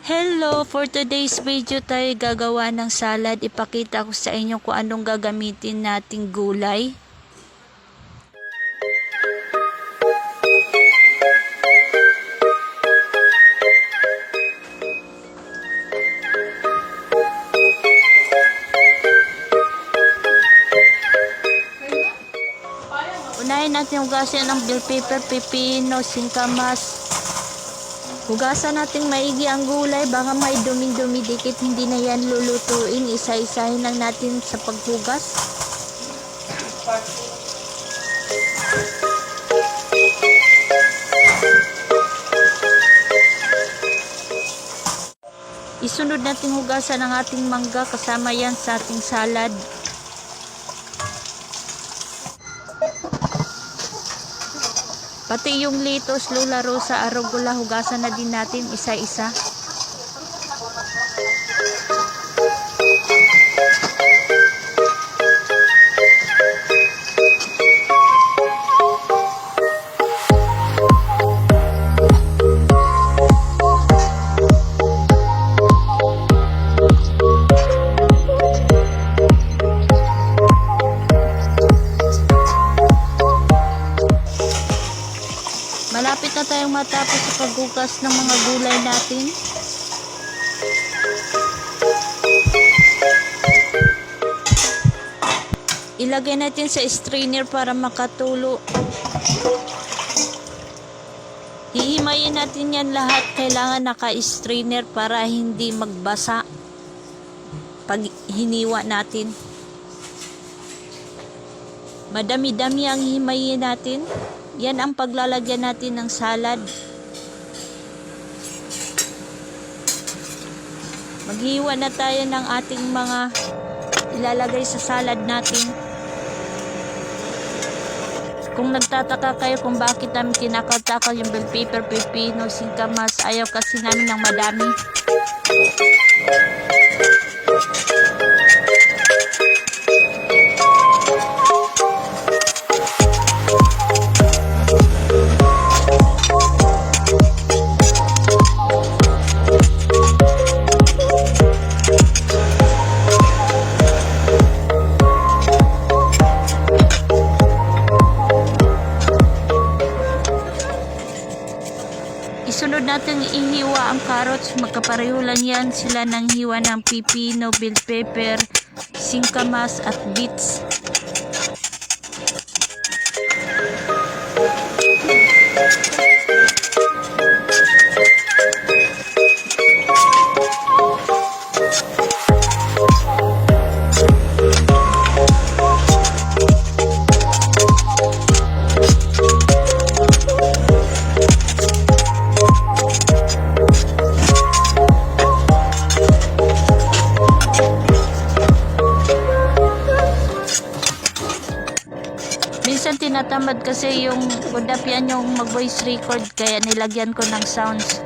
Hello! For today's video tayo gagawa ng salad. Ipakita ko sa inyo kung anong gagamitin nating gulay. Unahin natin hugasin ng bell pepper, pipino, singkamas. Hugasan natin maigi ang gulay, baka may dumi-dumi dikit, hindi na yan lulutuin. Isa-isahin lang natin sa paghugas. Isunod natin hugasan ang ating mangga, kasama yan sa ating salad. Pati yung litos, lula rosa, arugula, hugasan na din natin isa-isa. Malapit na tayong matapos sa paghugas ng mga gulay natin. Ilagay natin sa strainer para makatulo. Hihimayin natin yan lahat. Kailangan naka-strainer para hindi magbasa pag hiniwa natin. Madami-dami ang himayin natin. Yan ang paglalagyan natin ng salad. Maghiwa na tayo ng ating mga ilalagay sa salad natin. Kung nagtataka kayo kung bakit namin kinakatakal yung bell pepper, pipino, singkamas, ayaw kasi namin ng madami. Isunod natin ihiwa ang carrots. Magkapareho lang yan sila ng hiwa ng pipino, bell pepper, singkamas at beets. Minsan tinatamad kasi yung kudapyan yung mag-voice record, kaya nilagyan ko ng sounds.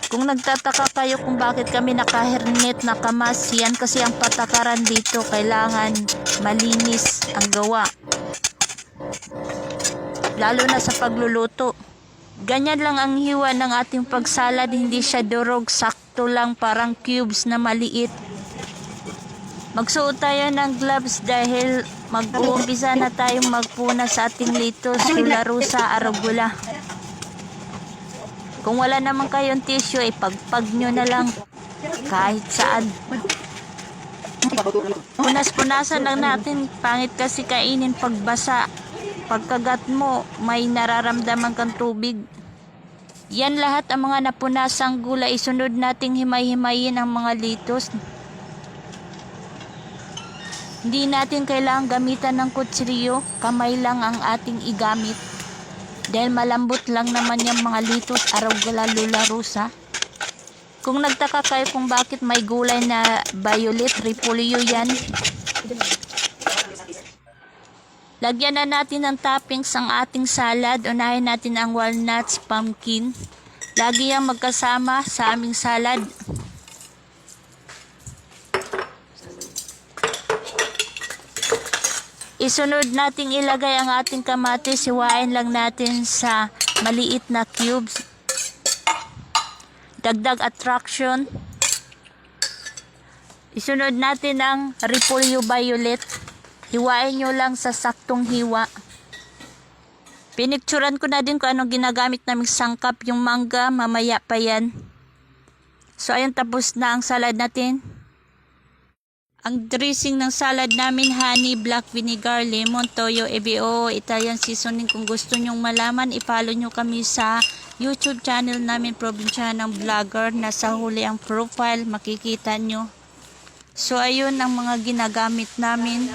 Kung nagtataka kayo kung bakit kami naka-hairnet, nakamas, yan kasi ang patakaran dito, kailangan malinis ang gawa. Lalo na sa pagluluto. Ganyan lang ang hiwa ng ating pagsalad, hindi siya durog, sakto lang, parang cubes na maliit. Magsuot tayo ng gloves dahil mag-uumpisa na tayong magpuna sa ating litos, lula rosa, arugula. Kung wala naman kayong tissue, ipagpag nyo na lang kahit saan. Punas-punasan lang natin, pangit kasi kainin pagbasa. Pagkagat mo, may nararamdaman kang tubig. Yan lahat ang mga napunasang gulay. Isunod nating himay-himayin ang mga litos. Hindi natin kailangang gamitan ng kutsilyo, kamay lang ang ating igamit. Dahil malambot lang naman yung mga litos, arugula, lula rosa. Kung nagtaka kayo kung bakit may gulay na violet, repolyo yan. Lagyan na natin ng toppings ang ating salad. Unahin natin ang walnuts, pumpkin. Lagi yung magkasama sa aming salad. Isunod nating ilagay ang ating kamatis, hiwain lang natin sa maliit na cubes. dagdag attraction. Isunod natin ang repolyo violet. Hiwain nyo lang sa saktong hiwa. Pinicturan ko na din kung anong ginagamit naming sangkap. Yung mangga, mamaya pa yan. So ayun, tapos na ang salad natin. Ang dressing ng salad namin, honey, black vinegar, lemon, toyo, EBO, Italian seasoning. Kung gusto nyong malaman, i-follow nyo kami sa YouTube channel namin, Probinsyanang Vlogger. Nasa huli ang profile, makikita nyo. So ayun ang mga ginagamit namin.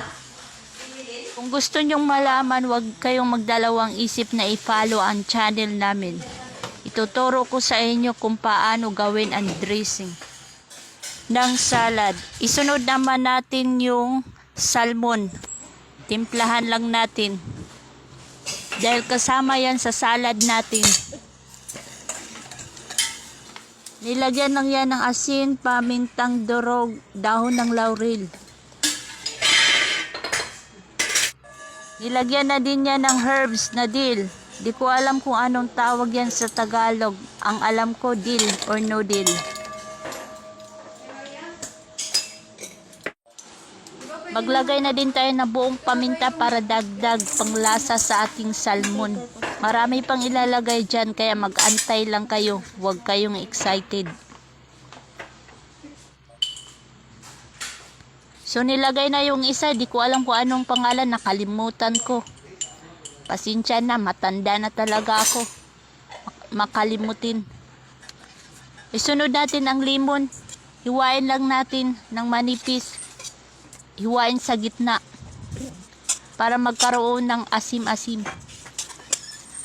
Kung gusto nyong malaman, huwag kayong magdalawang isip na i-follow ang channel namin. Ituturo ko sa inyo kung paano gawin ang dressing ng salad. Isunod naman natin yung salmon. Timplahan lang natin. Dahil kasama yan sa salad natin. Nilagyan lang yan ng asin, pamintang durog, dahon ng laurel. Nilagyan na din yan ng herbs na dill. Di ko alam kung anong tawag yan sa Tagalog. Ang alam ko, dill or no dill. Maglagay na din tayo ng buong paminta para dagdag panglasa sa ating salmon. Marami pang ilalagay dyan, kaya mag-antay lang kayo. Huwag kayong excited. So nilagay na yung isa, di ko alam kung anong pangalan, nakalimutan ko. Pasensya na, matanda na talaga ako. Makalimutin. Isunod natin ang lemon. Hiwain lang natin ng manipis. Hiwain sa gitna para magkaroon ng asim-asim.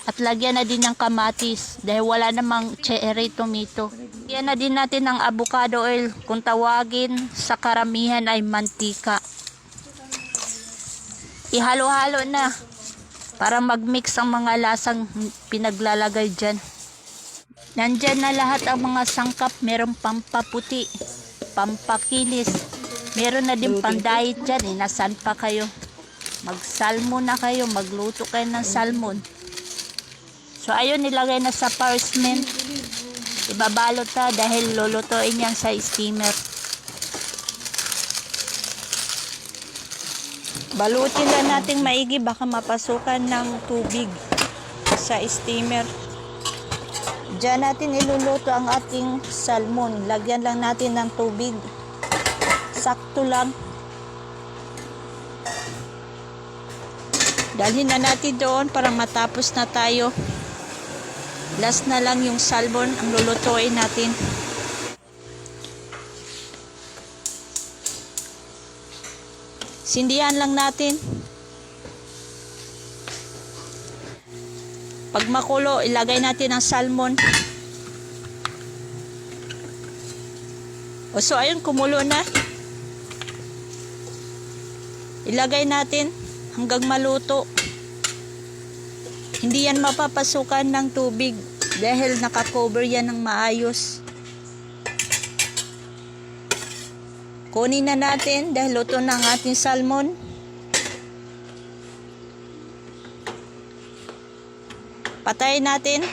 At lagyan na din ng kamatis dahil wala namang cherry tomato. Lagyan na din natin ng avocado oil, kung tawagin sa karamihan ay mantika. Ihalo-halo na para mag-mix ang mga lasang pinaglalagay dyan. Nandyan na lahat ang mga sangkap. Meron pampaputi, pampakinis, meron na din pandayit dyan. Nasaan pa kayo? Mag-salmon na kayo, magluto kayo ng salmon. So ayun, nilagay na sa parchment. Ibabalot na dahil lulutuin yan sa steamer. Balutin lang natin maigi, baka mapasukan ng tubig sa steamer. Diyan natin iluluto ang ating salmon. Lagyan lang natin ng tubig. Sakto lang. Dalhin na natin doon para matapos na tayo. Last na lang yung salmon ang lulutuin natin. Sindihan lang natin. Pag makulo, ilagay natin ang salmon. O so ayun, kumulo na. Ilagay natin hanggang maluto. Hindi yan mapapasukan ng tubig dahil nakakover yan ng maayos. Kunin na natin dahil luto na ang ating salmon. Patayin natin.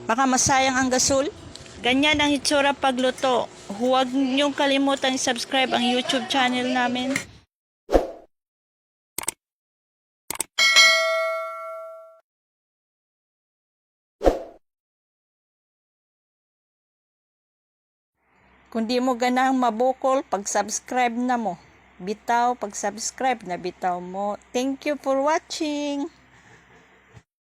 Baka masayang ang gasol. Ganyan ang itsura pagluto. Huwag niyong kalimutan i-subscribe ang YouTube channel namin. Kung di mo ganang mabukol, pag-subscribe na mo. Bitaw, pag-subscribe na bitaw mo. Thank you for watching!